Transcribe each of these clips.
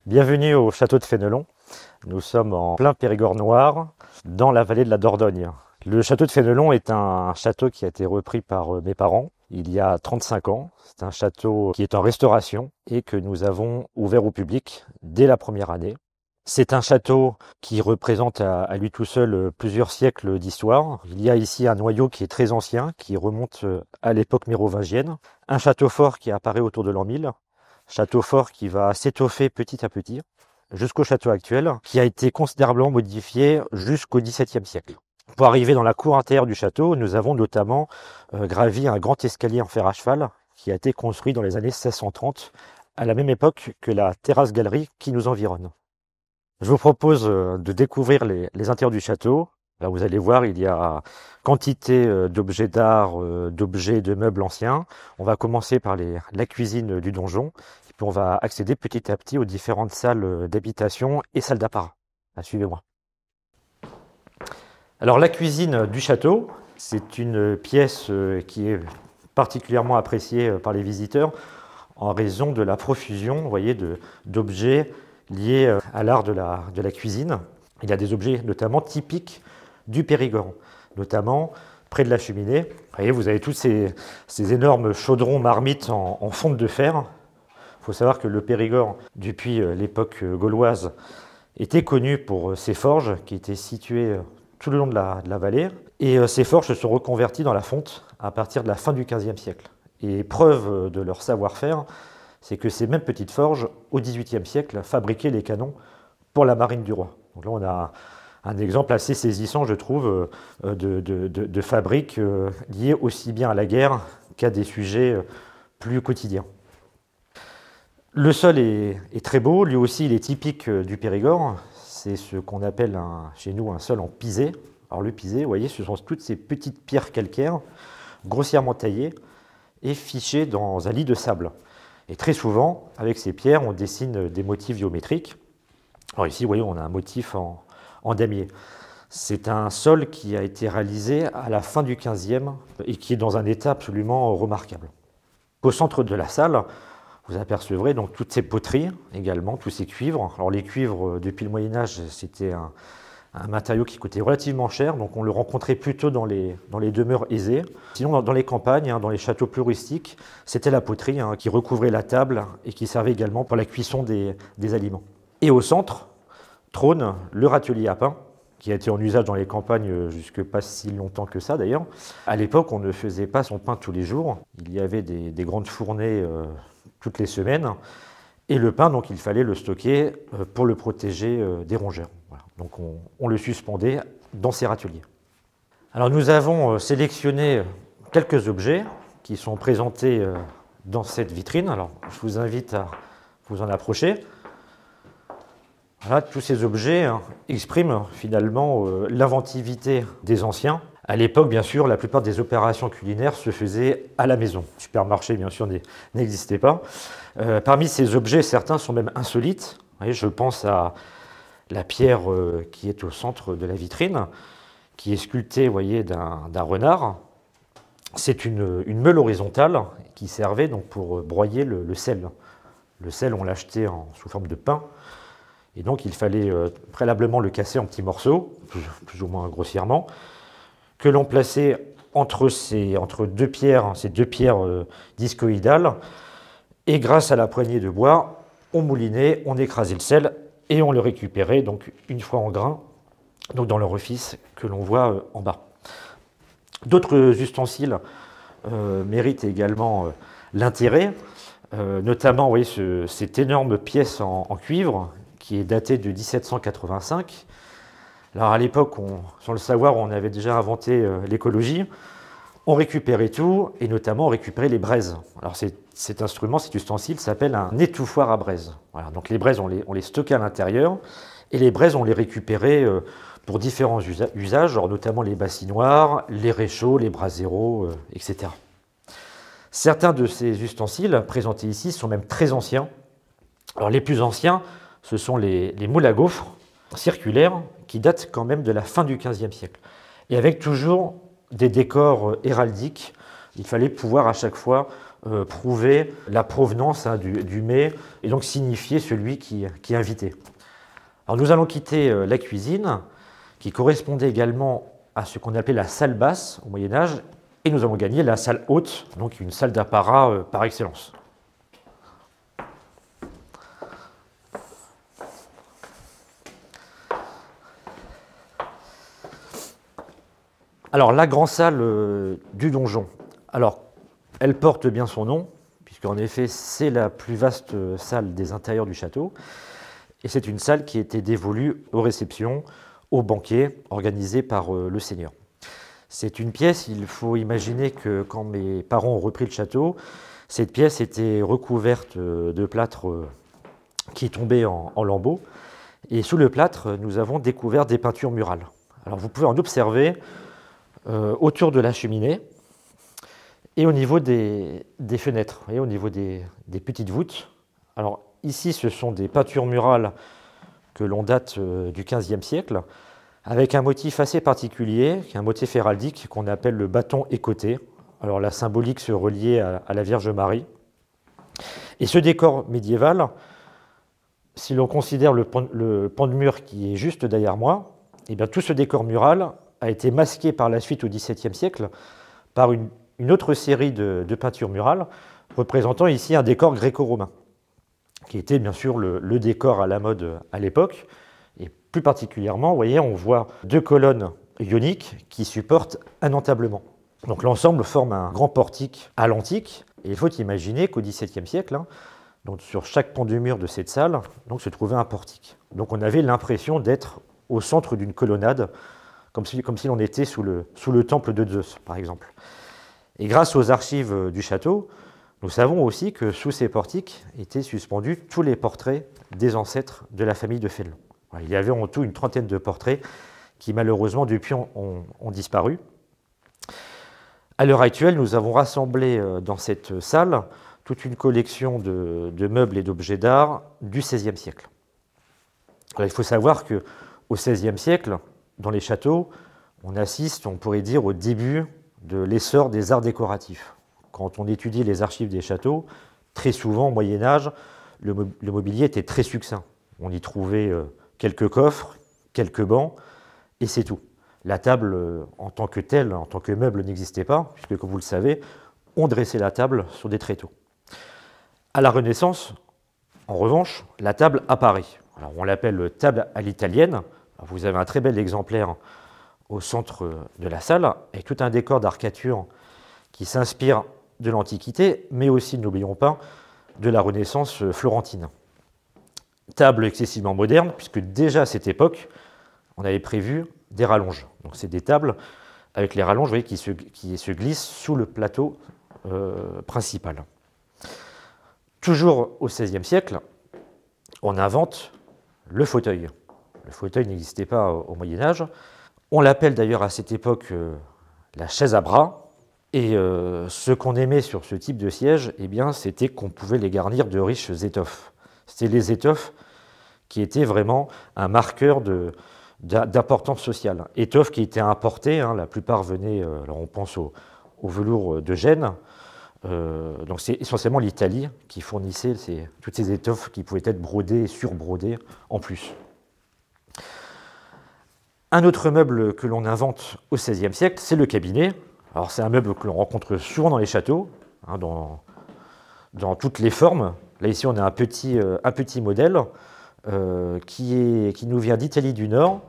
Bienvenue au château de Fénelon. Nous sommes en plein Périgord noir, dans la vallée de la Dordogne. Le château de Fénelon est un château qui a été repris par mes parents il y a 35 ans. C'est un château qui est en restauration et que nous avons ouvert au public dès la première année. C'est un château qui représente à lui tout seul plusieurs siècles d'histoire. Il y a ici un noyau qui est très ancien, qui remonte à l'époque mérovingienne. Un château fort qui apparaît autour de l'an 1000. Château fort qui va s'étoffer petit à petit jusqu'au château actuel, qui a été considérablement modifié jusqu'au XVIIe siècle. Pour arriver dans la cour intérieure du château, nous avons notamment gravi un grand escalier en fer à cheval qui a été construit dans les années 1630, à la même époque que la terrasse-galerie qui nous environne. Je vous propose de découvrir les intérieurs du château. Là, vous allez voir, il y a quantité d'objets d'art, d'objets, de meubles anciens. On va commencer par la cuisine du donjon, et puis on va accéder petit à petit aux différentes salles d'habitation et salles d'apparat. Suivez-moi. Alors la cuisine du château, c'est une pièce qui est particulièrement appréciée par les visiteurs en raison de la profusion, vous voyez, d'objets liés à l'art de la cuisine. Il y a des objets notamment typiques du Périgord, notamment près de la cheminée. Vous voyez, vous avez tous ces énormes chaudrons marmites en fonte de fer. Il faut savoir que le Périgord, depuis l'époque gauloise, était connu pour ses forges qui étaient situées tout le long de la vallée. Et ces forges se sont reconverties dans la fonte à partir de la fin du XVe siècle. Et preuve de leur savoir-faire, c'est que ces mêmes petites forges, au XVIIIe siècle, fabriquaient les canons pour la marine du roi. Donc là, on a un exemple assez saisissant, je trouve, de fabrique liée aussi bien à la guerre qu'à des sujets plus quotidiens. Le sol est très beau, lui aussi il est typique du Périgord. C'est ce qu'on appelle chez nous un sol en pisé. Alors le pisé, vous voyez, ce sont toutes ces petites pierres calcaires, grossièrement taillées et fichées dans un lit de sable. Et très souvent, avec ces pierres, on dessine des motifs géométriques. Alors ici, vous voyez, on a un motif en damier. C'est un sol qui a été réalisé à la fin du XVe et qui est dans un état absolument remarquable. Au centre de la salle, vous apercevrez donc toutes ces poteries également, tous ces cuivres. Alors les cuivres, depuis le Moyen-Âge, c'était un matériau qui coûtait relativement cher, donc on le rencontrait plutôt dans les demeures aisées. Sinon, dans les campagnes, dans les châteaux plus rustiques, c'était la poterie qui recouvrait la table et qui servait également pour la cuisson des aliments. Et au centre, trône le râtelier à pain, qui a été en usage dans les campagnes jusque pas si longtemps que ça d'ailleurs. À l'époque, on ne faisait pas son pain tous les jours. Il y avait des grandes fournées toutes les semaines. Et le pain, donc, il fallait le stocker pour le protéger des rongeurs. Voilà. Donc on le suspendait dans ces râteliers. Alors nous avons sélectionné quelques objets qui sont présentés dans cette vitrine. Alors je vous invite à vous en approcher. Voilà, tous ces objets expriment finalement l'inventivité des anciens. À l'époque, bien sûr, la plupart des opérations culinaires se faisaient à la maison. Le supermarché, bien sûr, n'existait pas. Parmi ces objets, certains sont même insolites. Vous voyez, je pense à la pierre qui est au centre de la vitrine, qui est sculptée, vous voyez, d'un renard. C'est une meule horizontale qui servait donc pour broyer le sel. Le sel, on l'achetait sous forme de pain. Et donc, il fallait préalablement le casser en petits morceaux, plus ou moins grossièrement, que l'on plaçait entre deux pierres, ces deux pierres discoïdales, et grâce à la poignée de bois, on moulinait, on écrasait le sel, et on le récupérait donc une fois en grain, donc dans l'orifice que l'on voit en bas. D'autres ustensiles méritent également l'intérêt, notamment, vous voyez, cette énorme pièce en cuivre, qui est datée de 1785. Alors à l'époque, sans le savoir, on avait déjà inventé l'écologie. On récupérait tout, et notamment on récupérait les braises. Alors cet instrument, cet ustensile s'appelle un étouffoir à braises. Voilà, donc les braises, on les stockait à l'intérieur, et les braises, on les récupérait pour différents usages, genre notamment les bassinoires, les réchauds, les braseros, etc. Certains de ces ustensiles présentés ici sont même très anciens. Alors les plus anciens, ce sont les moules à gaufres circulaires qui datent quand même de la fin du XVe siècle. Et avec toujours des décors héraldiques, il fallait pouvoir à chaque fois prouvait la provenance du mets et donc signifiait celui qui invitait. Alors nous allons quitter la cuisine, qui correspondait également à ce qu'on appelait la salle basse au Moyen-Âge, et nous allons gagner la salle haute, donc une salle d'apparat par excellence. Alors, la grande salle du donjon, alors, elle porte bien son nom, puisqu'en effet, c'est la plus vaste salle des intérieurs du château, et c'est une salle qui était dévolue aux réceptions, aux banquets organisés par le seigneur. C'est une pièce, il faut imaginer que quand mes parents ont repris le château, cette pièce était recouverte de plâtre qui tombait en lambeaux, et sous le plâtre, nous avons découvert des peintures murales. Alors, vous pouvez en observer autour de la cheminée et au niveau des fenêtres, vous voyez, au niveau des petites voûtes. Alors ici, ce sont des peintures murales que l'on date du XVe siècle, avec un motif assez particulier, qui est un motif héraldique qu'on appelle le bâton écoté. Alors la symbolique se reliait à la Vierge Marie. Et ce décor médiéval, si l'on considère le pan de mur qui est juste derrière moi, eh bien, tout ce décor mural a été masqué par la suite au XVIIe siècle par une autre série de peintures murales représentant ici un décor gréco-romain, qui était bien sûr le décor à la mode à l'époque. Et plus particulièrement, vous voyez, on voit deux colonnes ioniques qui supportent un entablement. Donc l'ensemble forme un grand portique à l'antique. Et il faut imaginer qu'au XVIIe siècle, donc sur chaque pan de mur de cette salle, donc, se trouvait un portique. Donc on avait l'impression d'être au centre d'une colonnade, comme si l'on était sous le temple de Zeus, par exemple. Et grâce aux archives du château, nous savons aussi que sous ces portiques étaient suspendus tous les portraits des ancêtres de la famille de Fénelon. Il y avait en tout une trentaine de portraits qui, malheureusement, depuis ont disparu. À l'heure actuelle, nous avons rassemblé dans cette salle toute une collection de meubles et d'objets d'art du XVIe siècle. Alors, il faut savoir qu'au XVIe siècle, dans les châteaux, on assiste, on pourrait dire, au début de l'essor des arts décoratifs. Quand on étudie les archives des châteaux, très souvent, au Moyen-Âge, le mobilier était très succinct. On y trouvait quelques coffres, quelques bancs, et c'est tout. La table, en tant que telle, en tant que meuble, n'existait pas, puisque, comme vous le savez, on dressait la table sur des tréteaux. À la Renaissance, en revanche, la table apparaît. Alors, on l'appelle table à l'italienne. Vous avez un très bel exemplaire au centre de la salle, avec tout un décor d'arcature qui s'inspire de l'Antiquité, mais aussi, n'oublions pas, de la Renaissance florentine. Table excessivement moderne, puisque déjà à cette époque, on avait prévu des rallonges. Donc c'est des tables avec les rallonges, vous voyez, qui se glissent sous le plateau principal. Toujours au XVIe siècle, on invente le fauteuil. Le fauteuil n'existait pas au Moyen-Âge. On l'appelle d'ailleurs à cette époque la chaise à bras. Et ce qu'on aimait sur ce type de siège, eh bien, c'était qu'on pouvait les garnir de riches étoffes. C'était les étoffes qui étaient vraiment un marqueur d'importance sociale. Étoffes qui étaient importées, la plupart venaient, alors on pense au velours de Gênes, donc c'est essentiellement l'Italie qui fournissait toutes ces étoffes qui pouvaient être brodées et surbrodées en plus. Un autre meuble que l'on invente au XVIe siècle, c'est le cabinet. Alors c'est un meuble que l'on rencontre souvent dans les châteaux, dans toutes les formes. Là ici on a un petit modèle qui nous vient d'Italie du Nord,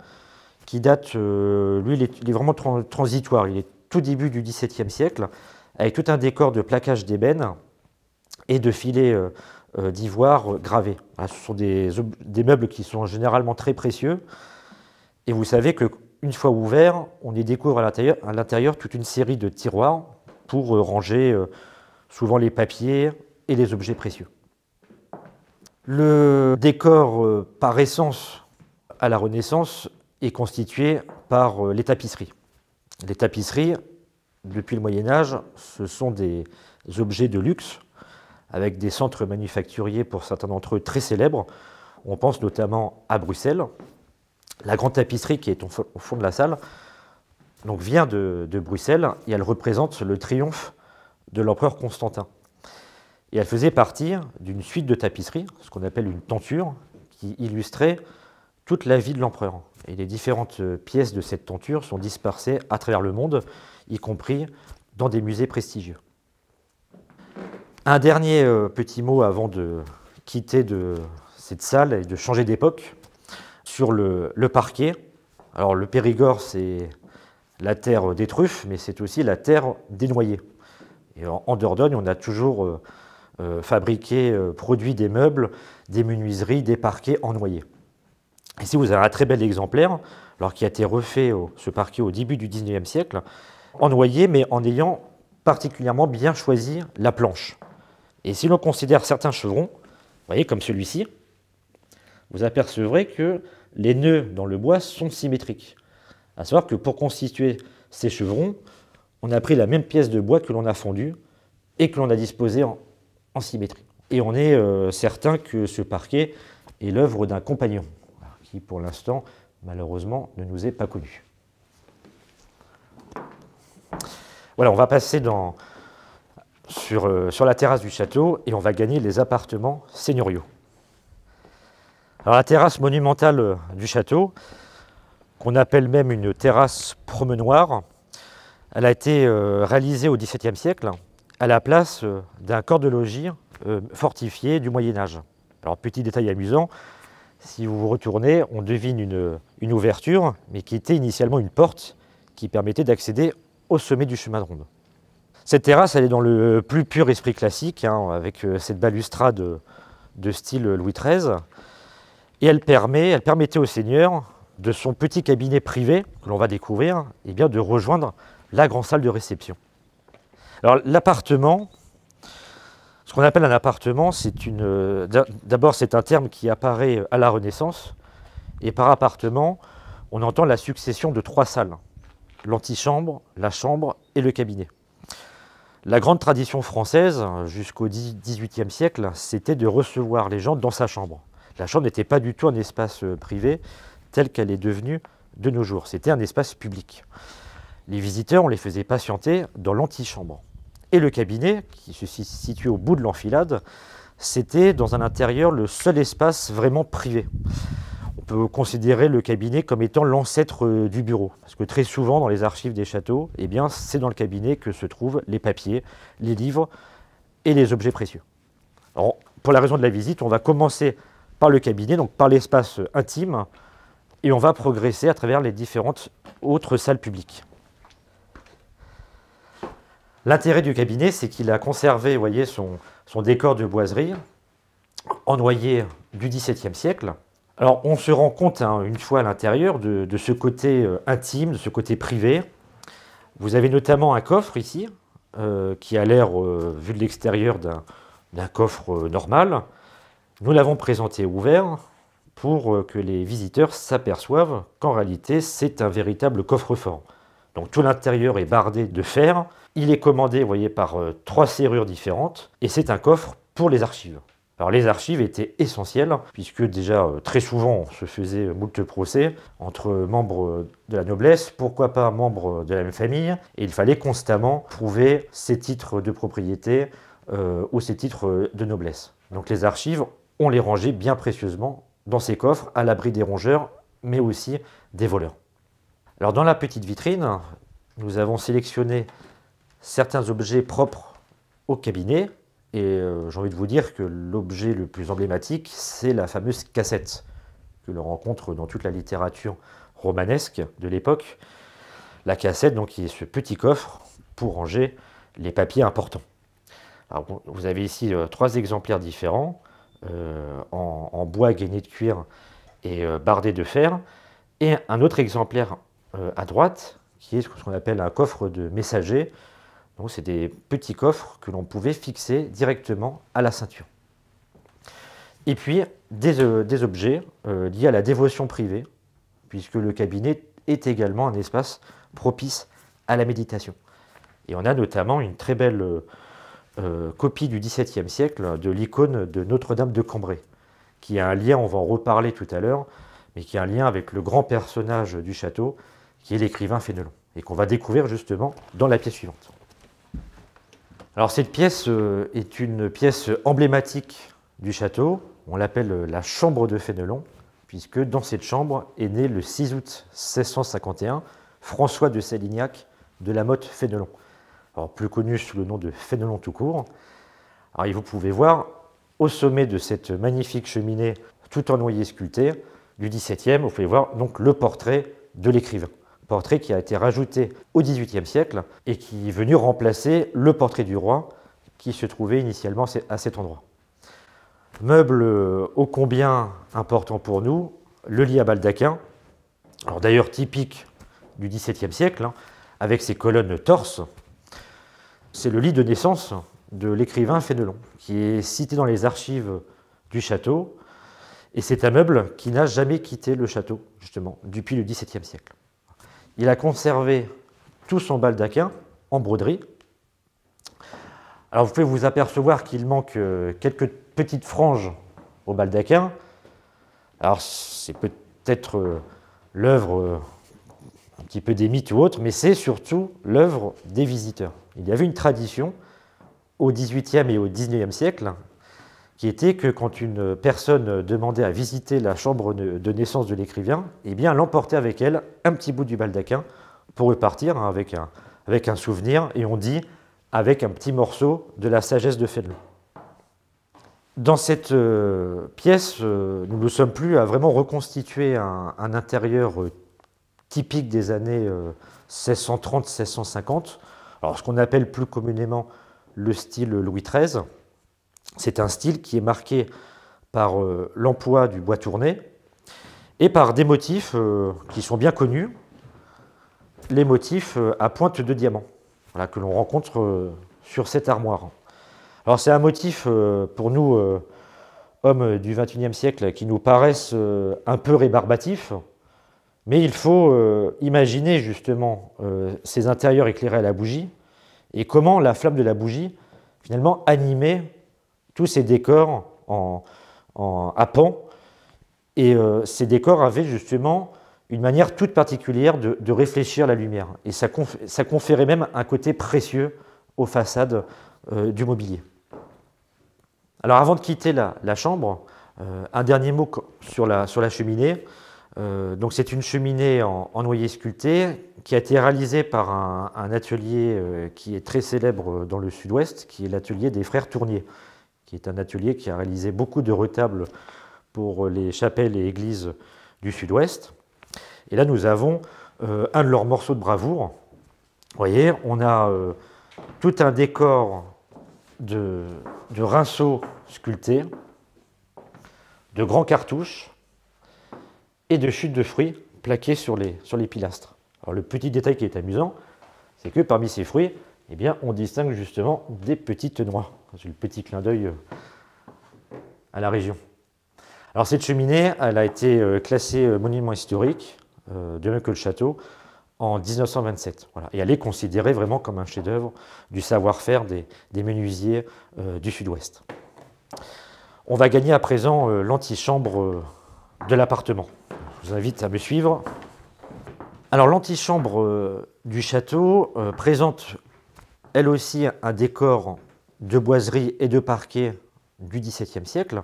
qui date, lui il est vraiment transitoire, il est tout début du XVIIe siècle, avec tout un décor de plaquage d'ébène et de filets d'ivoire gravés. Ce sont des meubles qui sont généralement très précieux, et vous savez qu'une fois ouverts, on y découvre à l'intérieur toute une série de tiroirs pour ranger souvent les papiers et les objets précieux. Le décor par essence à la Renaissance est constitué par les tapisseries. Les tapisseries, depuis le Moyen-Âge, ce sont des objets de luxe avec des centres manufacturiers pour certains d'entre eux très célèbres. On pense notamment à Bruxelles. La grande tapisserie qui est au fond de la salle donc vient de Bruxelles et elle représente le triomphe de l'empereur Constantin. Et elle faisait partie d'une suite de tapisseries, ce qu'on appelle une tenture, qui illustrait toute la vie de l'empereur. Et les différentes pièces de cette tenture sont dispersées à travers le monde, y compris dans des musées prestigieux. Un dernier petit mot avant de quitter cette salle et de changer d'époque, sur le parquet. Alors le Périgord, c'est la terre des truffes, mais c'est aussi la terre des noyers. Et en Dordogne, on a toujours fabriqué, produit des meubles, des menuiseries, des parquets en noyer. Ici, vous avez un très bel exemplaire, alors qui a été refait, ce parquet, au début du XIXe siècle, en noyer, mais en ayant particulièrement bien choisi la planche. Et si l'on considère certains chevrons, vous voyez, comme celui-ci, vous apercevrez que les nœuds dans le bois sont symétriques. À savoir que pour constituer ces chevrons, on a pris la même pièce de bois que l'on a fondue et que l'on a disposée en symétrie. Et on est certain que ce parquet est l'œuvre d'un compagnon, qui pour l'instant, malheureusement, ne nous est pas connu. Voilà, on va passer sur la terrasse du château et on va gagner les appartements seigneuriaux. Alors la terrasse monumentale du château, qu'on appelle même une terrasse promenoir, elle a été réalisée au XVIIe siècle à la place d'un corps de logis fortifié du Moyen-Âge. Alors petit détail amusant, si vous vous retournez, on devine une ouverture, mais qui était initialement une porte qui permettait d'accéder au sommet du chemin de ronde. Cette terrasse, elle est dans le plus pur esprit classique, avec cette balustrade de style Louis XIII, et elle permettait au seigneur, de son petit cabinet privé, que l'on va découvrir, eh bien, de rejoindre la grande salle de réception. Alors l'appartement, ce qu'on appelle un appartement, d'abord c'est un terme qui apparaît à la Renaissance, et par appartement, on entend la succession de 3 salles, l'antichambre, la chambre et le cabinet. La grande tradition française, jusqu'au XVIIIe siècle, c'était de recevoir les gens dans sa chambre. La chambre n'était pas du tout un espace privé tel qu'elle est devenue de nos jours. C'était un espace public. Les visiteurs, on les faisait patienter dans l'antichambre. Et le cabinet, qui se situe au bout de l'enfilade, c'était dans un intérieur le seul espace vraiment privé. On peut considérer le cabinet comme étant l'ancêtre du bureau. Parce que très souvent, dans les archives des châteaux, eh bien, c'est dans le cabinet que se trouvent les papiers, les livres et les objets précieux. Alors, pour la raison de la visite, on va commencer par le cabinet, donc par l'espace intime, et on va progresser à travers les différentes autres salles publiques. L'intérêt du cabinet, c'est qu'il a conservé, vous voyez, son décor de boiserie en noyer du XVIIe siècle. Alors, on se rend compte, une fois à l'intérieur, de ce côté intime, de ce côté privé. Vous avez notamment un coffre ici, qui a l'air, vu de l'extérieur, d'un coffre normal. Nous l'avons présenté ouvert pour que les visiteurs s'aperçoivent qu'en réalité, c'est un véritable coffre-fort. Donc tout l'intérieur est bardé de fer. Il est commandé, vous voyez, par 3 serrures différentes. Et c'est un coffre pour les archives. Alors les archives étaient essentielles, puisque déjà très souvent on se faisait moult procès entre membres de la noblesse, pourquoi pas membres de la même famille, et il fallait constamment prouver ses titres de propriété ou ses titres de noblesse. Donc les archives, on les rangeait bien précieusement dans ces coffres, à l'abri des rongeurs, mais aussi des voleurs. Alors dans la petite vitrine, nous avons sélectionné certains objets propres au cabinet, et j'ai envie de vous dire que l'objet le plus emblématique, c'est la fameuse cassette, que l'on rencontre dans toute la littérature romanesque de l'époque. La cassette, donc, qui est ce petit coffre pour ranger les papiers importants. Alors, vous avez ici 3 exemplaires différents, en bois gainé de cuir et bardé de fer, et un autre exemplaire à droite, qui est ce qu'on appelle un coffre de messager. Donc c'est des petits coffres que l'on pouvait fixer directement à la ceinture. Et puis des objets liés à la dévotion privée, puisque le cabinet est également un espace propice à la méditation. Et on a notamment une très belle copie du XVIIe siècle de l'icône de Notre-Dame de Cambrai, qui a un lien, on va en reparler tout à l'heure, mais qui a un lien avec le grand personnage du château, qui est l'écrivain Fénelon, et qu'on va découvrir justement dans la pièce suivante. Alors cette pièce est une pièce emblématique du château. On l'appelle la chambre de Fénelon, puisque dans cette chambre est né le 6 août 1651 François de Sélignac de la Motte Fénelon, alors plus connu sous le nom de Fénelon tout court. Alors vous pouvez voir au sommet de cette magnifique cheminée tout en noyer sculpté du XVIIe, vous pouvez voir donc le portrait de l'écrivain. Portrait qui a été rajouté au XVIIIe siècle et qui est venu remplacer le portrait du roi qui se trouvait initialement à cet endroit. Meuble ô combien important pour nous, le lit à baldaquin, alors d'ailleurs typique du XVIIe siècle, avec ses colonnes torses. C'est le lit de naissance de l'écrivain Fénelon, qui est cité dans les archives du château, et c'est un meuble qui n'a jamais quitté le château, justement, depuis le XVIIe siècle. Il a conservé tout son baldaquin en broderie. Alors vous pouvez vous apercevoir qu'il manque quelques petites franges au baldaquin. Alors c'est peut-être l'œuvre un petit peu des mythes ou autres, mais c'est surtout l'œuvre des visiteurs. Il y avait une tradition au XVIIIe et au XIXe siècle qui était que quand une personne demandait à visiter la chambre de naissance de l'écrivain, eh bien, elle emportait avec elle un petit bout du baldaquin pour repartir avec un souvenir, et on dit avec un petit morceau de la sagesse de Fénelon. Dans cette pièce, nous ne sommes plus à vraiment reconstituer un intérieur typique des années 1630-1650, alors ce qu'on appelle plus communément le style Louis XIII. C'est un style qui est marqué par l'emploi du bois tourné et par des motifs qui sont bien connus, les motifs à pointe de diamant, voilà, que l'on rencontre sur cette armoire. Alors c'est un motif pour nous, hommes du XXIe siècle, qui nous paraissent un peu rébarbatifs, mais il faut imaginer justement ces intérieurs éclairés à la bougie et comment la flamme de la bougie finalement animait tous ces décors à pans. Et ces décors avaient justement une manière toute particulière de réfléchir la lumière. Et ça conférait même un côté précieux aux façades du mobilier. Alors avant de quitter la chambre, un dernier mot sur la cheminée. Donc c'est une cheminée en noyer sculpté qui a été réalisée par un atelier qui est très célèbre dans le sud-ouest, qui est l'atelier des frères Tournier, qui est un atelier qui a réalisé beaucoup de retables pour les chapelles et églises du sud-ouest. Et là, nous avons un de leurs morceaux de bravoure. Vous voyez, on a tout un décor de rinceaux sculptés, de grands cartouches et de chutes de fruits plaquées sur les pilastres. Alors, le petit détail qui est amusant, c'est que parmi ces fruits, eh bien, on distingue justement des petites noix. C'est le petit clin d'œil à la région. Alors cette cheminée, elle a été classée monument historique, de même que le château, en 1927. Voilà. Et elle est considérée vraiment comme un chef-d'œuvre du savoir-faire des menuisiers du sud-ouest. On va gagner à présent l'antichambre de l'appartement. Je vous invite à me suivre. Alors l'antichambre du château présente elle aussi un décor de boiserie et de parquet du XVIIe siècle.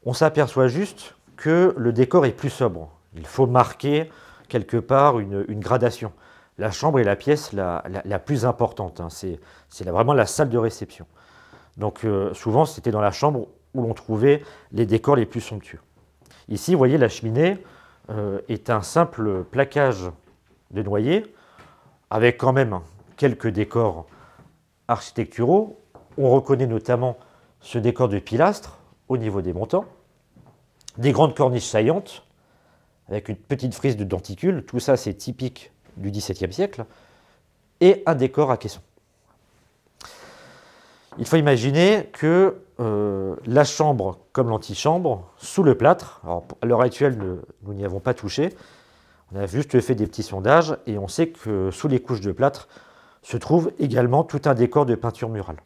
On s'aperçoit juste que le décor est plus sobre. Il faut marquer quelque part une gradation. La chambre est la pièce la plus importante, hein. C'est vraiment la salle de réception. Donc souvent c'était dans la chambre où l'on trouvait les décors les plus somptueux. Ici, vous voyez, la cheminée est un simple plaquage de noyer avec quand même quelques décors architecturaux. On reconnaît notamment ce décor de pilastres au niveau des montants, des grandes corniches saillantes avec une petite frise de denticules, tout ça c'est typique du XVIIe siècle, et un décor à caisson. Il faut imaginer que la chambre comme l'antichambre, sous le plâtre, alors à l'heure actuelle nous n'y avons pas touché, on a juste fait des petits sondages et on sait que sous les couches de plâtre se trouve également tout un décor de peinture murale.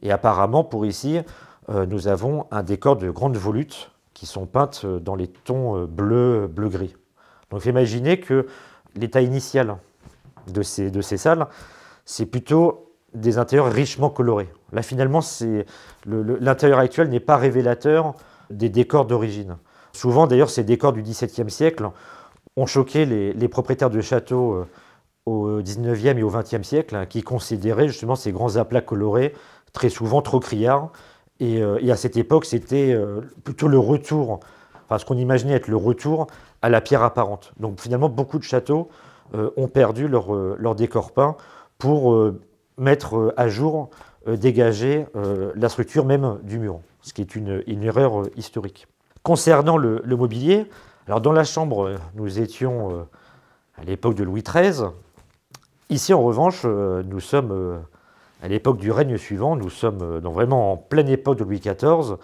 Et apparemment, pour ici, nous avons un décor de grandes volutes qui sont peintes dans les tons bleu-gris. Donc imaginez que l'état initial de ces salles, c'est plutôt des intérieurs richement colorés. Là, finalement, l'intérieur actuel n'est pas révélateur des décors d'origine. Souvent, d'ailleurs, ces décors du XVIIe siècle ont choqué les propriétaires de châteaux au XIXe et au XXe siècle, hein, qui considéraient justement ces grands aplats colorés, très souvent trop criards. Et à cette époque, c'était plutôt le retour, enfin ce qu'on imaginait être le retour à la pierre apparente. Donc finalement, beaucoup de châteaux ont perdu leur décor peint pour mettre à jour, dégager la structure même du mur, ce qui est une erreur historique. Concernant le mobilier, alors dans la chambre, nous étions à l'époque de Louis XIII. Ici, en revanche, nous sommes à l'époque du règne suivant, nous sommes vraiment en pleine époque de Louis XIV.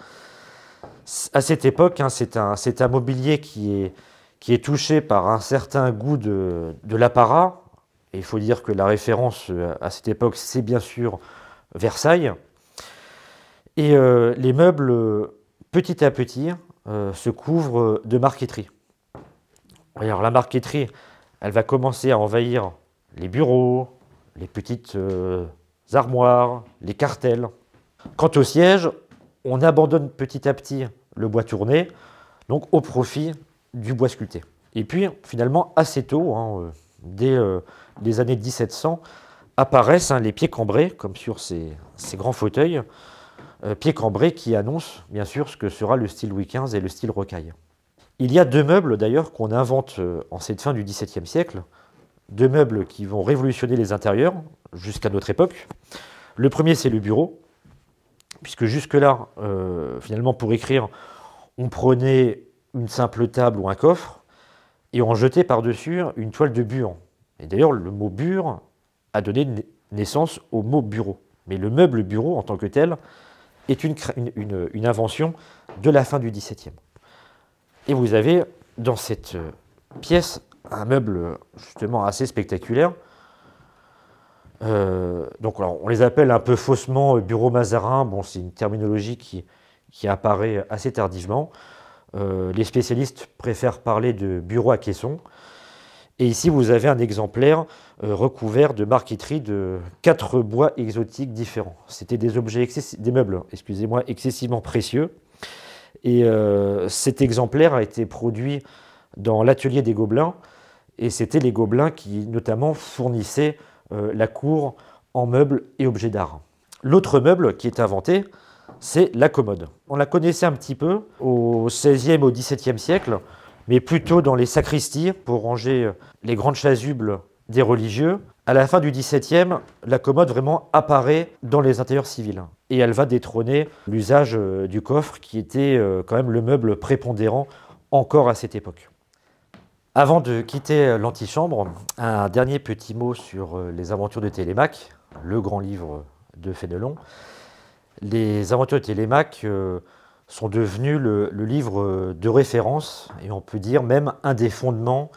À cette époque, hein, c'est un mobilier qui est touché par un certain goût de l'apparat. Et il faut dire que la référence à cette époque, c'est bien sûr Versailles. Et les meubles, petit à petit, se couvrent de marqueterie. Alors la marqueterie, elle va commencer à envahir les bureaux, les petites armoires, les cartels. Quant au siège, on abandonne petit à petit le bois tourné, donc au profit du bois sculpté. Et puis, finalement, assez tôt, hein, dès les années 1700, apparaissent les pieds cambrés, comme sur ces grands fauteuils, pieds cambrés qui annoncent, bien sûr, ce que sera le style Louis XV et le style rocaille. Il y a deux meubles, d'ailleurs, qu'on invente en cette fin du XVIIe siècle, deux meubles qui vont révolutionner les intérieurs jusqu'à notre époque. Le premier, c'est le bureau, puisque jusque-là, finalement, pour écrire, on prenait une simple table ou un coffre et on jetait par-dessus une toile de bure. Et d'ailleurs, le mot bure a donné naissance au mot bureau. Mais le meuble bureau, en tant que tel, est une invention de la fin du XVIIe. Et vous avez, dans cette pièce, un meuble justement assez spectaculaire. Donc alors, on les appelle un peu faussement bureau Mazarin. Bon, c'est une terminologie qui apparaît assez tardivement. Les spécialistes préfèrent parler de bureau à caisson. Et ici, vous avez un exemplaire recouvert de marqueterie de 4 bois exotiques différents. C'était des meubles, excusez-moi, excessivement précieux. Et cet exemplaire a été produit dans l'atelier des Gobelins. Et c'était les Gobelins qui, notamment, fournissaient la cour en meubles et objets d'art. L'autre meuble qui est inventé, c'est la commode. On la connaissait un petit peu au XVIe, au XVIIe siècle, mais plutôt dans les sacristies pour ranger les grandes chasubles des religieux. À la fin du XVIIe, la commode vraiment apparaît dans les intérieurs civils. Et elle va détrôner l'usage du coffre qui était quand même le meuble prépondérant encore à cette époque. Avant de quitter l'antichambre, un dernier petit mot sur les aventures de Télémaque, le grand livre de Fénelon. Les aventures de Télémaque sont devenus le livre de référence, et on peut dire même un des fondements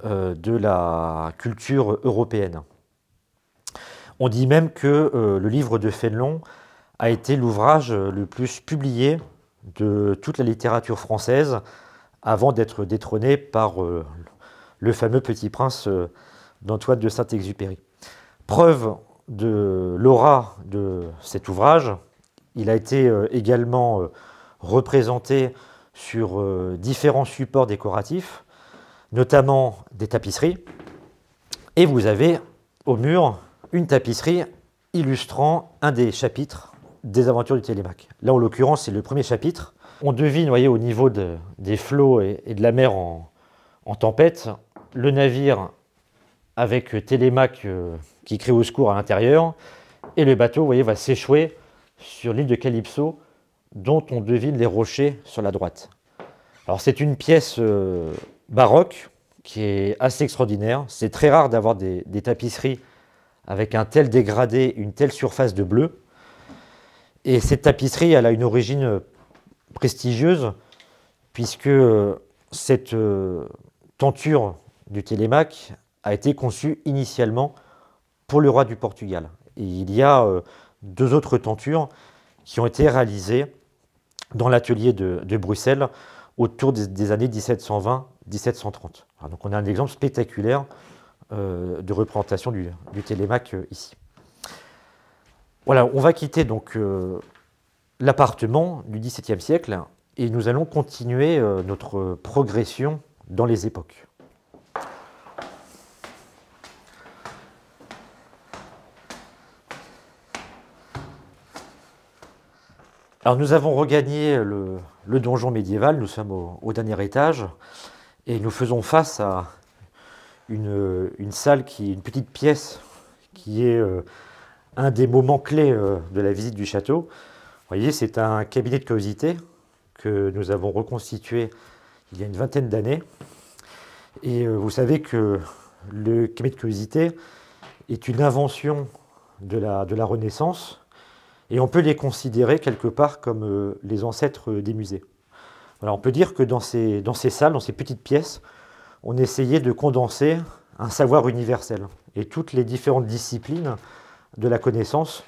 de la culture européenne. On dit même que le livre de Fénelon a été l'ouvrage le plus publié de toute la littérature française avant d'être détrôné par le fameux Petit Prince d'Antoine de Saint-Exupéry. Preuve de l'aura de cet ouvrage, il a été également représenté sur différents supports décoratifs, notamment des tapisseries. Et vous avez au mur une tapisserie illustrant un des chapitres des aventures du Télémaque. Là, en l'occurrence, c'est le premier chapitre. On devine, voyez, au niveau des flots et de la mer en tempête, le navire avec Télémaque qui crie au secours à l'intérieur, et le bateau, vous voyez, va s'échouer sur l'île de Calypso, dont on devine les rochers sur la droite. Alors c'est une pièce baroque qui est assez extraordinaire. C'est très rare d'avoir des tapisseries avec un tel dégradé, une telle surface de bleu. Et cette tapisserie, elle a une origine prestigieuse, puisque cette tenture du Télémaque a été conçue initialement pour le roi du Portugal. Et il y a deux autres tentures qui ont été réalisées dans l'atelier de Bruxelles autour des années 1720-1730. Donc on a un exemple spectaculaire de représentation du Télémaque ici. Voilà, on va quitter donc l'appartement du XVIIe siècle et nous allons continuer notre progression dans les époques. Alors nous avons regagné le donjon médiéval, nous sommes au dernier étage et nous faisons face à une salle une petite pièce qui est un des moments clés de la visite du château. Vous voyez, c'est un cabinet de curiosité que nous avons reconstitué il y a une vingtaine d'années. Et vous savez que le cabinet de curiosité est une invention de la Renaissance et on peut les considérer quelque part comme les ancêtres des musées. Voilà, on peut dire que dans ces salles, dans ces petites pièces, on essayait de condenser un savoir universel. Et toutes les différentes disciplines de la connaissance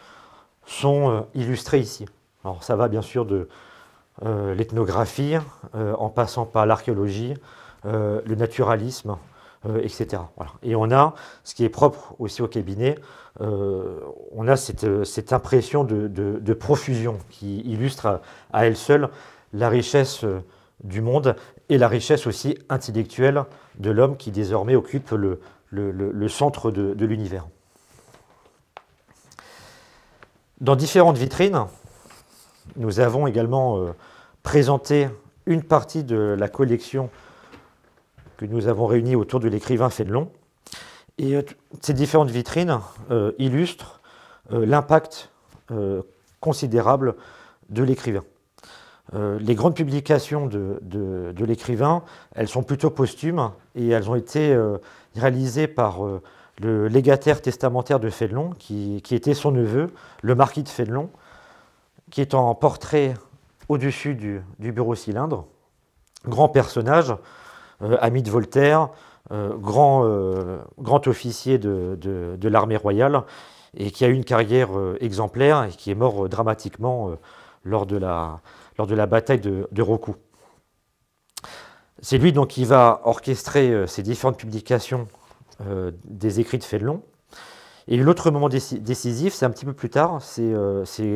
sont illustrées ici. Alors ça va bien sûr de l'ethnographie, en passant par l'archéologie, le naturalisme, etc. Voilà. Et on a, ce qui est propre aussi au cabinet, on a cette impression de profusion qui illustre à elle seule la richesse du monde et la richesse aussi intellectuelle de l'homme qui désormais occupe le centre de l'univers. Dans différentes vitrines, nous avons également présenté une partie de la collection que nous avons réunie autour de l'écrivain Fénelon. Et ces différentes vitrines illustrent l'impact considérable de l'écrivain. Les grandes publications de l'écrivain, elles sont plutôt posthumes et elles ont été réalisées par le légataire testamentaire de Fénelon, qui était son neveu, le marquis de Fénelon, qui est en portrait au-dessus du bureau cylindre. Grand personnage, ami de Voltaire, grand officier de l'armée royale, et qui a eu une carrière exemplaire et qui est mort dramatiquement lors de la bataille de Rocou. C'est lui donc qui va orchestrer ces différentes publications des écrits de Fénelon. Et l'autre moment décisif, c'est un petit peu plus tard, c'est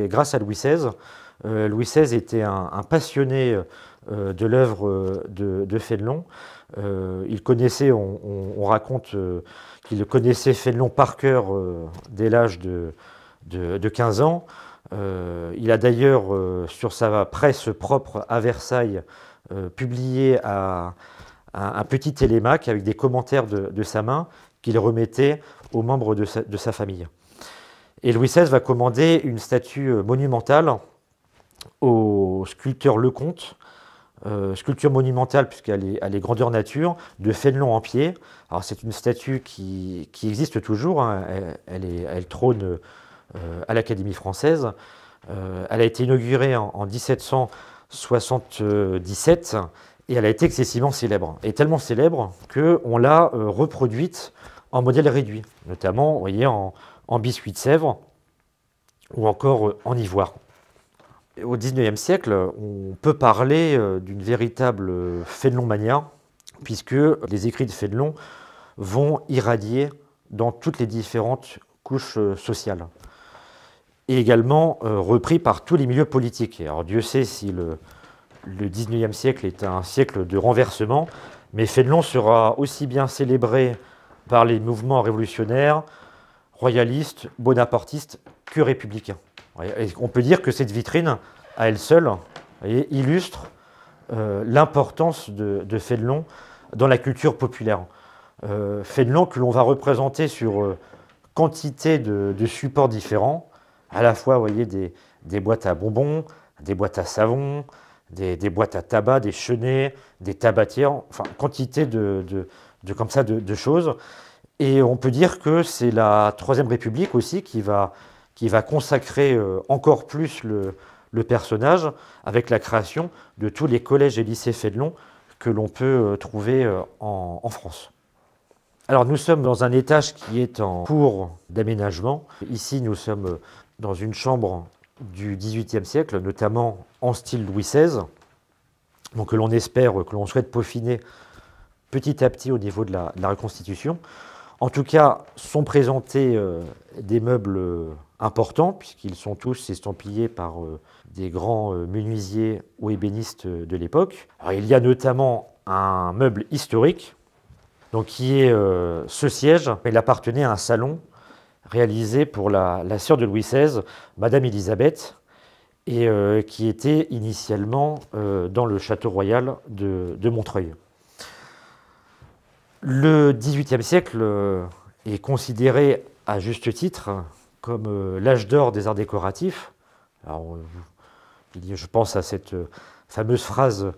grâce à Louis XVI. Louis XVI était un passionné de l'œuvre de Fénelon. Il connaissait, on raconte qu'il connaissait Fénelon par cœur dès l'âge de 15 ans. Il a d'ailleurs, sur sa presse propre à Versailles, publié un petit télémaque avec des commentaires de sa main qu'il remettait aux membres de sa famille. Et Louis XVI va commander une statue monumentale au sculpteur Lecomte, sculpture monumentale puisqu'elle est grandeur nature, de Fénelon en pied. Alors c'est une statue qui existe toujours, hein. Elle trône à l'Académie française. Elle a été inaugurée en 1777 et elle a été excessivement célèbre. Et tellement célèbre qu'on l'a reproduite en modèle réduit, notamment vous voyez, en biscuit de Sèvres ou encore en ivoire. Au XIXe siècle, on peut parler d'une véritable Fénelon-mania, puisque les écrits de Fénelon vont irradier dans toutes les différentes couches sociales. Et également repris par tous les milieux politiques. Alors Dieu sait si le XIXe siècle est un siècle de renversement, mais Fénelon sera aussi bien célébré par les mouvements révolutionnaires, royalistes, bonapartistes que républicains. Et on peut dire que cette vitrine, à elle seule, voyez, illustre l'importance de Fénelon dans la culture populaire. Fénelon que l'on va représenter sur quantité de supports différents, à la fois vous voyez, des boîtes à bonbons, des boîtes à savon, des boîtes à tabac, des chenets, des tabatières, enfin quantité comme ça de choses. Et on peut dire que c'est la Troisième République aussi qui va consacrer encore plus le personnage avec la création de tous les collèges et lycées Fénelon que l'on peut trouver en France. Alors nous sommes dans un étage qui est en cours d'aménagement. Ici nous sommes dans une chambre du XVIIIe siècle, notamment en style Louis XVI, donc que l'on espère, que l'on souhaite peaufiner petit à petit au niveau de la reconstitution. En tout cas, sont présentés des meubles importants, puisqu'ils sont tous estampillés par des grands menuisiers ou ébénistes de l'époque. Il y a notamment un meuble historique, donc qui est ce siège. Il appartenait à un salon réalisé pour la sœur de Louis XVI, Madame Élisabeth, et qui était initialement dans le château royal de Montreuil. Le XVIIIe siècle est considéré à juste titre comme l'âge d'or des arts décoratifs. Alors, je pense à cette fameuse phrase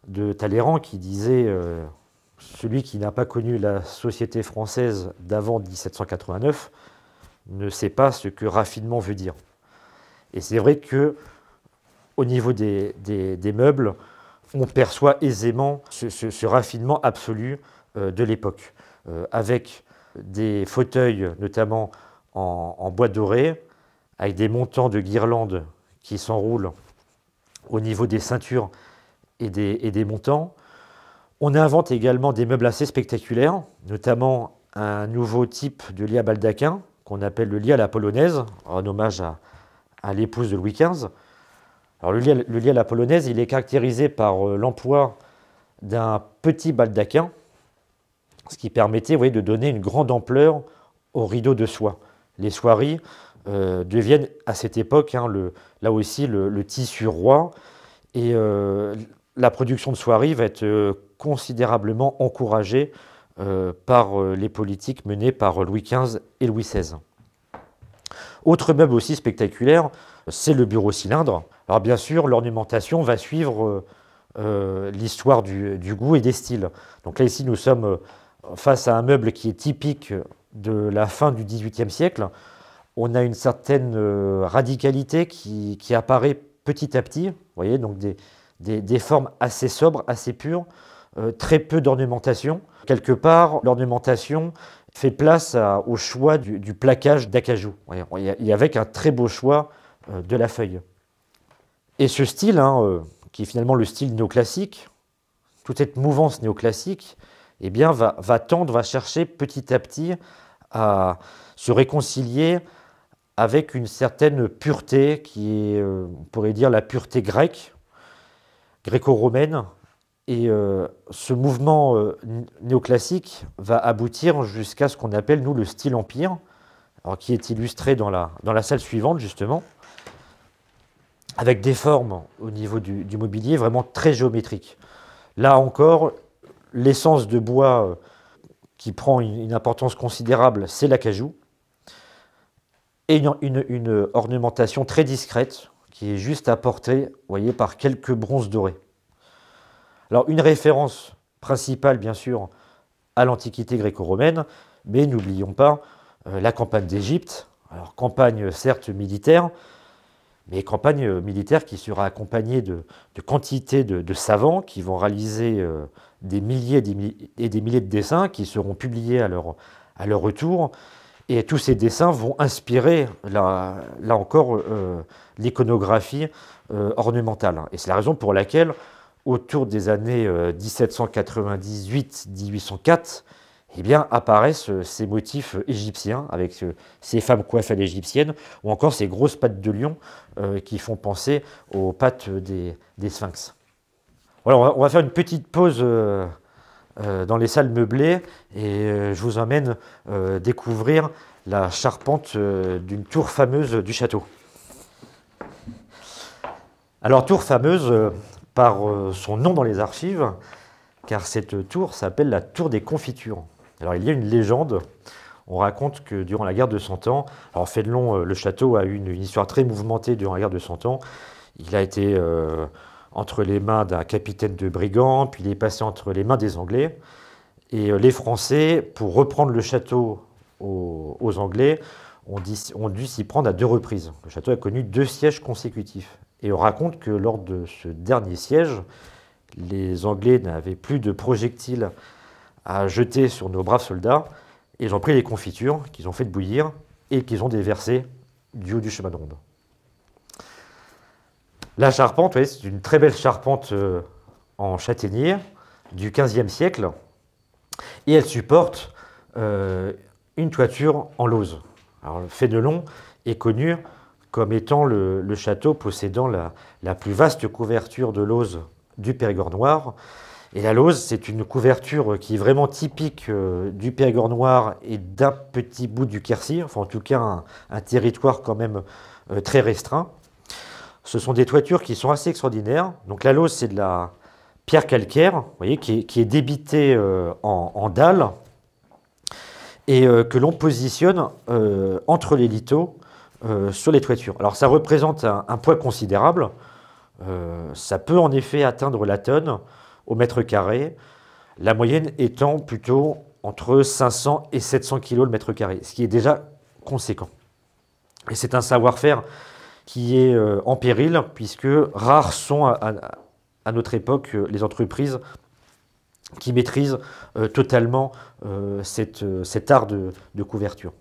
de Talleyrand qui disait celui qui n'a pas connu la société française d'avant 1789 ne sait pas ce que raffinement veut dire. Et c'est vrai que au niveau des meubles, on perçoit aisément ce raffinement absolu de l'époque, avec des fauteuils notamment en bois doré, avec des montants de guirlandes qui s'enroulent au niveau des ceintures et des montants. On invente également des meubles assez spectaculaires, notamment un nouveau type de lit à baldaquin qu'on appelle le lit à la polonaise, en hommage à l'épouse de Louis XV. Alors, le lit à la polonaise, il est caractérisé par l'emploi d'un petit baldaquin, ce qui permettait, vous voyez, de donner une grande ampleur aux rideaux de soie. Les soieries deviennent à cette époque, là aussi, le tissu roi, et la production de soieries va être considérablement encouragée par les politiques menées par Louis XV et Louis XVI. Autre meuble aussi spectaculaire, c'est le bureau cylindre. Alors bien sûr, l'ornementation va suivre l'histoire du goût et des styles. Donc là, ici, nous sommes face à un meuble qui est typique de la fin du XVIIIe siècle. On a une certaine radicalité qui apparaît petit à petit. Vous voyez, donc des formes assez sobres, assez pures, très peu d'ornementation. Quelque part, l'ornementation fait place au choix du plaquage d'acajou. Il y avait un très beau choix de la feuille. Et ce style, qui est finalement le style néoclassique, toute cette mouvance néoclassique, eh bien, va chercher petit à petit à se réconcilier avec une certaine pureté qui est, on pourrait dire, la pureté grecque, gréco-romaine. Et ce mouvement néoclassique va aboutir jusqu'à ce qu'on appelle, nous, le style empire, alors, qui est illustré dans la salle suivante, justement, avec des formes au niveau du mobilier vraiment très géométriques. Là encore, l'essence de bois qui prend une importance considérable, c'est l'acajou, et une ornementation très discrète qui est juste apportée, vous voyez, par quelques bronzes dorés. Alors, une référence principale, bien sûr, à l'Antiquité gréco-romaine, mais n'oublions pas la campagne d'Égypte. Alors, campagne certes militaire, mais campagne militaire qui sera accompagnée de quantités de savants qui vont réaliser des milliers et des milliers de dessins qui seront publiés à leur retour. Et tous ces dessins vont inspirer, là encore, l'iconographie ornementale. Et c'est la raison pour laquelle, autour des années 1798-1804, eh bien, apparaissent ces motifs égyptiens, avec ces femmes coiffées à l'égyptienne, ou encore ces grosses pattes de lion qui font penser aux pattes des sphinx. Voilà, on va faire une petite pause dans les salles meublées, et je vous emmène découvrir la charpente d'une tour fameuse du château. Alors, tour fameuse par son nom dans les archives, car cette tour s'appelle la tour des confitures. Alors, il y a une légende. On raconte que durant la guerre de Cent Ans, alors Fénelon, le château a eu une histoire très mouvementée durant la guerre de Cent Ans. Il a été entre les mains d'un capitaine de brigands, puis il est passé entre les mains des Anglais. Et les Français, pour reprendre le château aux Anglais, ont dû s'y prendre à 2 reprises. Le château a connu 2 sièges consécutifs. Et on raconte que lors de ce dernier siège, les Anglais n'avaient plus de projectiles à jeter sur nos braves soldats, et ils ont pris les confitures qu'ils ont fait bouillir et qu'ils ont déversées du haut du chemin de ronde. La charpente, vous voyez, c'est une très belle charpente en châtaignier du XVe siècle, et elle supporte une toiture en lauze. Alors, le Fénelon est connu comme étant le château possédant la plus vaste couverture de lauze du Périgord noir. Et la lauze, c'est une couverture qui est vraiment typique du Périgord noir et d'un petit bout du Quercy, enfin en tout cas un territoire quand même très restreint. Ce sont des toitures qui sont assez extraordinaires. Donc la lauze, c'est de la pierre calcaire, vous voyez, qui est débitée en dalles et que l'on positionne entre les lithos sur les toitures. Alors ça représente un poids considérable. Ça peut en effet atteindre la tonne au mètre carré, la moyenne étant plutôt entre 500 et 700 kg le mètre carré, ce qui est déjà conséquent. Et c'est un savoir-faire qui est en péril, puisque rares sont à notre époque les entreprises qui maîtrisent totalement cet art de couverture.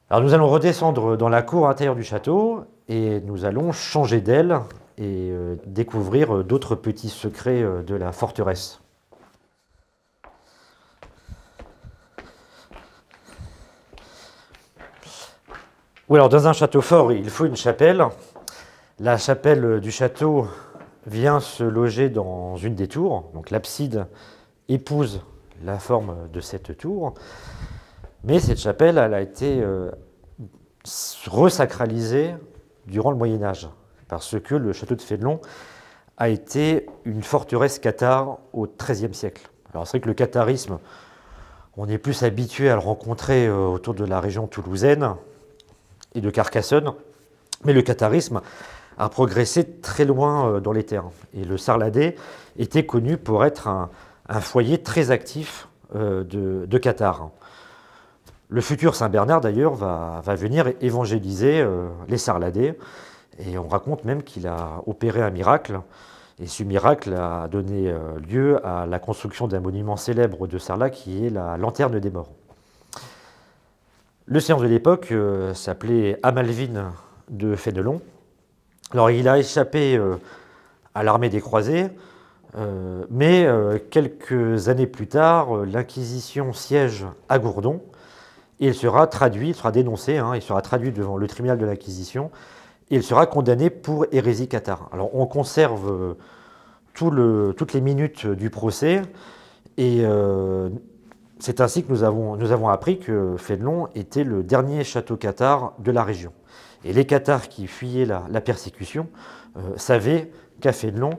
Alors nous allons redescendre dans la cour intérieure du château et nous allons changer d'aile et découvrir d'autres petits secrets de la forteresse. Oui, alors dans un château fort, il faut une chapelle. La chapelle du château vient se loger dans une des tours, donc l'abside épouse la forme de cette tour, mais cette chapelle, elle a été resacralisée durant le Moyen-Âge, parce que le château de Fénelon a été une forteresse cathare au XIIIe siècle. Alors c'est vrai que le catharisme, on est plus habitué à le rencontrer autour de la région toulousaine et de Carcassonne, mais le catharisme a progressé très loin dans les terres. Et le Sarladais était connu pour être un foyer très actif de cathares. Le futur Saint-Bernard, d'ailleurs, va venir évangéliser les Sarladais. Et on raconte même qu'il a opéré un miracle. Et ce miracle a donné lieu à la construction d'un monument célèbre de Sarlat qui est la Lanterne des Morts. Le seigneur de l'époque s'appelait Amalvin de Fénelon. Alors il a échappé à l'armée des croisés, mais quelques années plus tard, l'Inquisition siège à Gourdon et il sera traduit, il sera dénoncé, il sera traduit devant le tribunal de l'Inquisition et il sera condamné pour hérésie cathare. Alors on conserve toutes les minutes du procès et c'est ainsi que nous avons appris que Fénelon était le dernier château cathare de la région. Et les cathares qui fuyaient la persécution savaient qu'à Fénelon,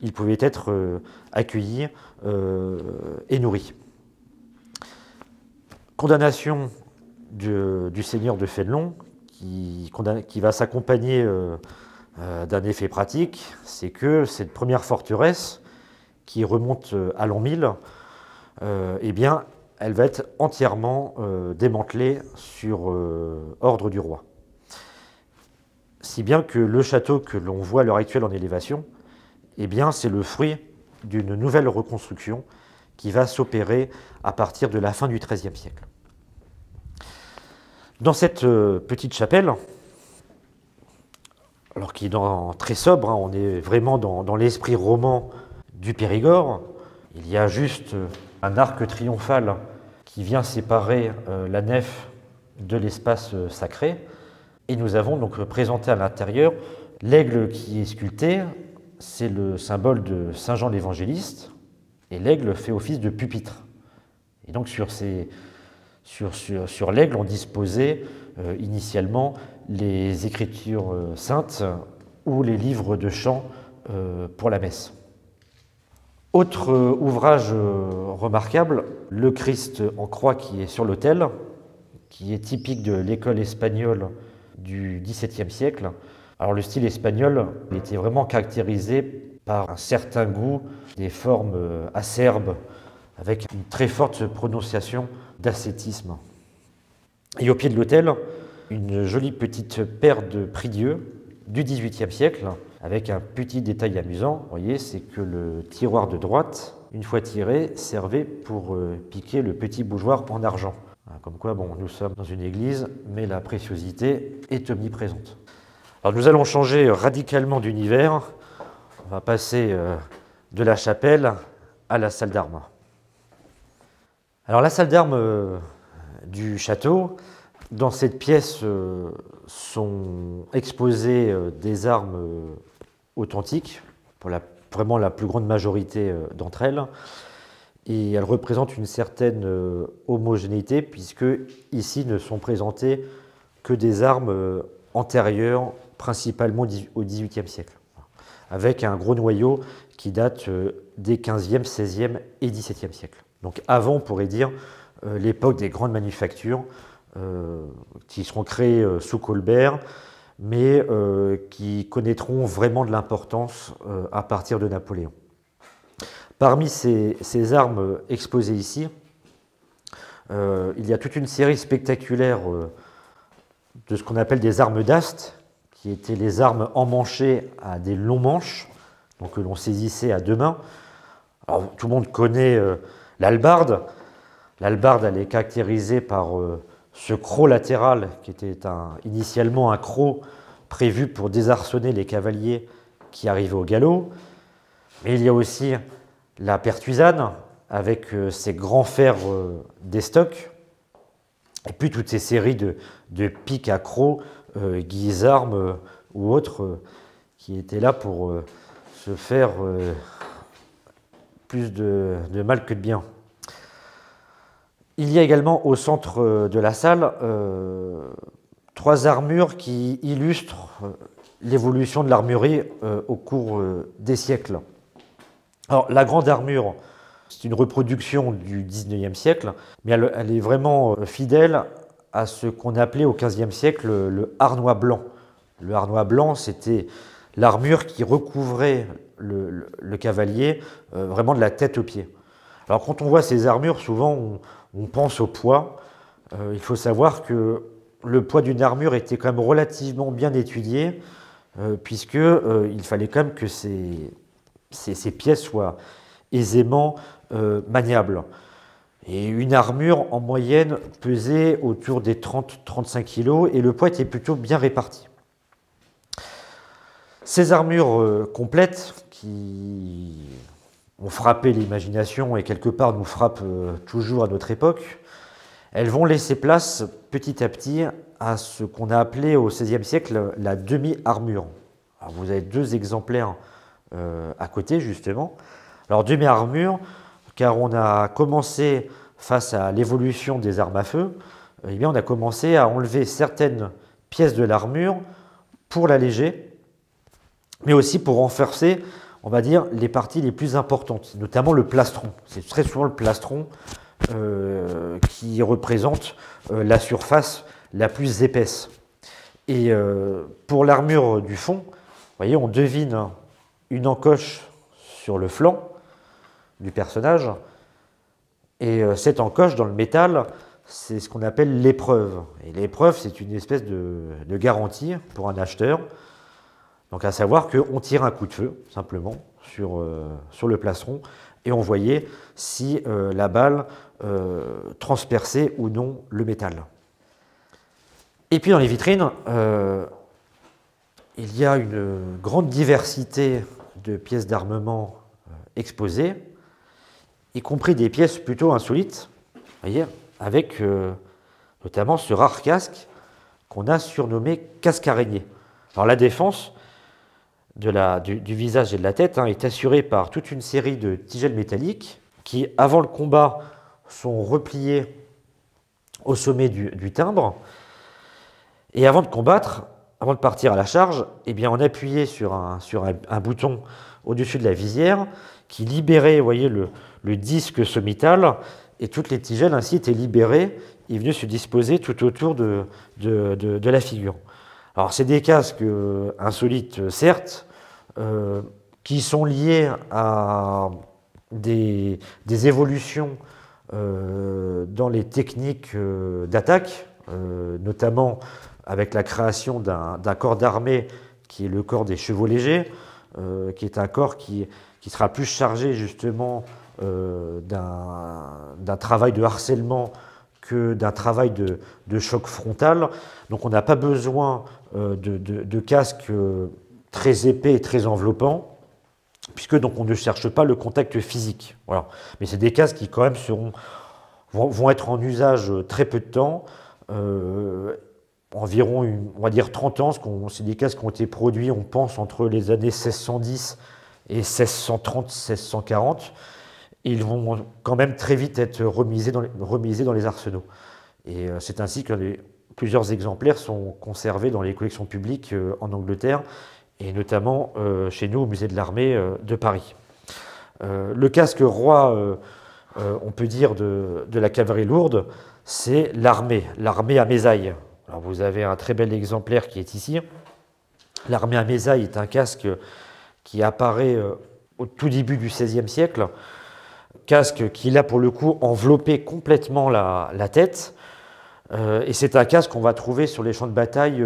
ils pouvaient être accueillis et nourris. Condamnation du seigneur de Fénelon, qui va s'accompagner d'un effet pratique, c'est que cette première forteresse, qui remonte à l'an 1000, eh bien, elle va être entièrement démantelée sur ordre du roi. Si bien que le château que l'on voit à l'heure actuelle en élévation, eh bien, c'est le fruit d'une nouvelle reconstruction qui va s'opérer à partir de la fin du XIIIe siècle. Dans cette petite chapelle, alors qui est très sobre, on est vraiment dans l'esprit roman du Périgord, il y a juste un arc triomphal qui vient séparer la nef de l'espace sacré. Et nous avons donc présenté à l'intérieur l'aigle qui est sculpté, c'est le symbole de Saint Jean l'Évangéliste, et l'aigle fait office de pupitre. Et donc sur l'aigle, on disposait initialement les Écritures saintes ou les livres de chant pour la messe. Autre ouvrage remarquable, le Christ en croix qui est sur l'autel, qui est typique de l'école espagnole du XVIIe siècle. Alors le style espagnol était vraiment caractérisé par un certain goût, des formes acerbes, avec une très forte prononciation d'ascétisme. Et au pied de l'autel, une jolie petite paire de prie-dieu du XVIIIe siècle, avec un petit détail amusant, vous voyez, c'est que le tiroir de droite, une fois tiré, servait pour piquer le petit bougeoir en argent. Comme quoi, bon, nous sommes dans une église, mais la préciosité est omniprésente. Alors nous allons changer radicalement d'univers. On va passer de la chapelle à la salle d'armes. Alors la salle d'armes du château. Dans cette pièce sont exposées des armes authentiques, pour vraiment la plus grande majorité d'entre elles. Et elles représentent une certaine homogénéité, puisque ici ne sont présentées que des armes antérieures, principalement au XVIIIe siècle, avec un gros noyau qui date des XVe, XVIe et XVIIe siècles. Donc avant, on pourrait dire, l'époque des grandes manufactures, qui seront créées sous Colbert, mais qui connaîtront vraiment de l'importance à partir de Napoléon. Parmi ces armes exposées ici, il y a toute une série spectaculaire de ce qu'on appelle des armes d'ast, qui étaient les armes emmanchées à des longs manches, donc que l'on saisissait à deux mains. Alors, tout le monde connaît l'hallebarde. L'hallebarde, elle est caractérisée par ce croc latéral, qui était initialement un croc prévu pour désarçonner les cavaliers qui arrivaient au galop. Mais il y a aussi la pertuisane, avec ses grands fers d'estoc, et puis toutes ces séries de piques à croc, guisarmes ou autres, qui étaient là pour se faire plus de mal que de bien. Il y a également au centre de la salle 3 armures qui illustrent l'évolution de l'armurerie au cours des siècles. Alors, la grande armure, c'est une reproduction du XIXe siècle, mais elle est vraiment fidèle à ce qu'on appelait au XVe siècle le harnois blanc. Le harnois blanc, c'était l'armure qui recouvrait le cavalier vraiment de la tête aux pieds. Alors, quand on voit ces armures, souvent on pense au poids. Il faut savoir que le poids d'une armure était quand même relativement bien étudié, puisqu'il fallait quand même que ces pièces soient aisément maniables. Et une armure, en moyenne, pesait autour des 30-35 kg, et le poids était plutôt bien réparti. Ces armures complètes, qui ont frappé l'imagination et quelque part nous frappent toujours à notre époque, elles vont laisser place petit à petit à ce qu'on a appelé au XVIe siècle la demi-armure. Vous avez 2 exemplaires à côté, justement. Alors, demi-armure, car on a commencé, face à l'évolution des armes à feu, eh bien, on a commencé à enlever certaines pièces de l'armure pour l'alléger, mais aussi pour renforcer, on va dire, les parties les plus importantes, notamment le plastron. C'est très souvent le plastron qui représente la surface la plus épaisse. Et pour l'armure du fond, vous voyez, on devine une encoche sur le flanc du personnage, et cette encoche dans le métal, c'est ce qu'on appelle l'épreuve. Et l'épreuve, c'est une espèce de garantie pour un acheteur. Donc à savoir qu'on tire un coup de feu, simplement, sur le plastron, et on voyait si la balle transperçait ou non le métal. Et puis dans les vitrines, il y a une grande diversité de pièces d'armement exposées, y compris des pièces plutôt insolites, voyez, avec notamment ce rare casque qu'on a surnommé casque araignée. Alors la défense du visage et de la tête est assurée par toute une série de tigelles métalliques qui, avant le combat, sont repliées au sommet du timbre. Et avant de combattre, avant de partir à la charge, eh bien, on appuyait sur un bouton au-dessus de la visière qui libérait, vous voyez, le disque sommital, et toutes les tigelles ainsi étaient libérées et venaient se disposer tout autour de la figure. Alors, c'est des casques insolites, certes, qui sont liés à des évolutions dans les techniques d'attaque, notamment avec la création d'un corps d'armée qui est le corps des chevaux légers, qui est un corps qui sera plus chargé justement d'un travail de harcèlement que d'un travail de choc frontal. Donc on n'a pas besoin de casques très épais et très enveloppants, puisque donc on ne cherche pas le contact physique. Voilà. Mais c'est des casques qui quand même seront vont être en usage très peu de temps, environ, on va dire 30 ans, c'est des casques qui ont été produits, on pense, entre les années 1610 et 1630-1640. Ils vont quand même très vite être remisés dans les arsenaux. Et c'est ainsi que plusieurs exemplaires sont conservés dans les collections publiques en Angleterre, et notamment chez nous au musée de l'armée de Paris. Le casque roi, on peut dire, de la cavalerie lourde, c'est l'armée à mésailles. Alors vous avez un très bel exemplaire qui est ici. L'armée à mésailles est un casque qui apparaît au tout début du XVIe siècle, casque qui, là, pour le coup, enveloppait complètement la tête. Et c'est un casque qu'on va trouver sur les champs de bataille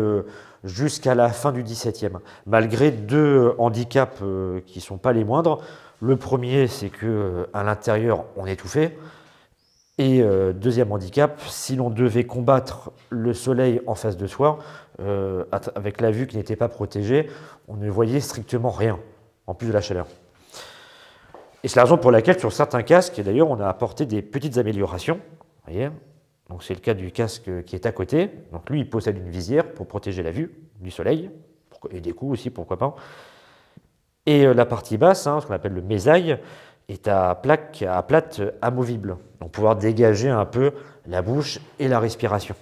jusqu'à la fin du XVIIe, malgré deux handicaps qui ne sont pas les moindres. Le premier, c'est qu'à l'intérieur, on étouffait. Et deuxième handicap, si l'on devait combattre le soleil en face de soi, avec la vue qui n'était pas protégée, on ne voyait strictement rien, en plus de la chaleur. Et c'est la raison pour laquelle, sur certains casques, d'ailleurs, on a apporté des petites améliorations. Vous voyez, donc c'est le cas du casque qui est à côté. Donc lui, il possède une visière pour protéger la vue du soleil, et des coups aussi, pourquoi pas. Et la partie basse, ce qu'on appelle le mésaille, est à plate amovible, donc pouvoir dégager un peu la bouche et la respiration.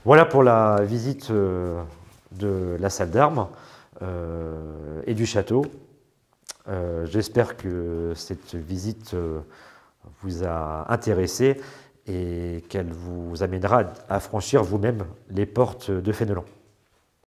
Voilà pour la visite de la salle d'armes et du château. J'espère que cette visite vous a intéressé et qu'elle vous amènera à franchir vous-même les portes de Fénelon.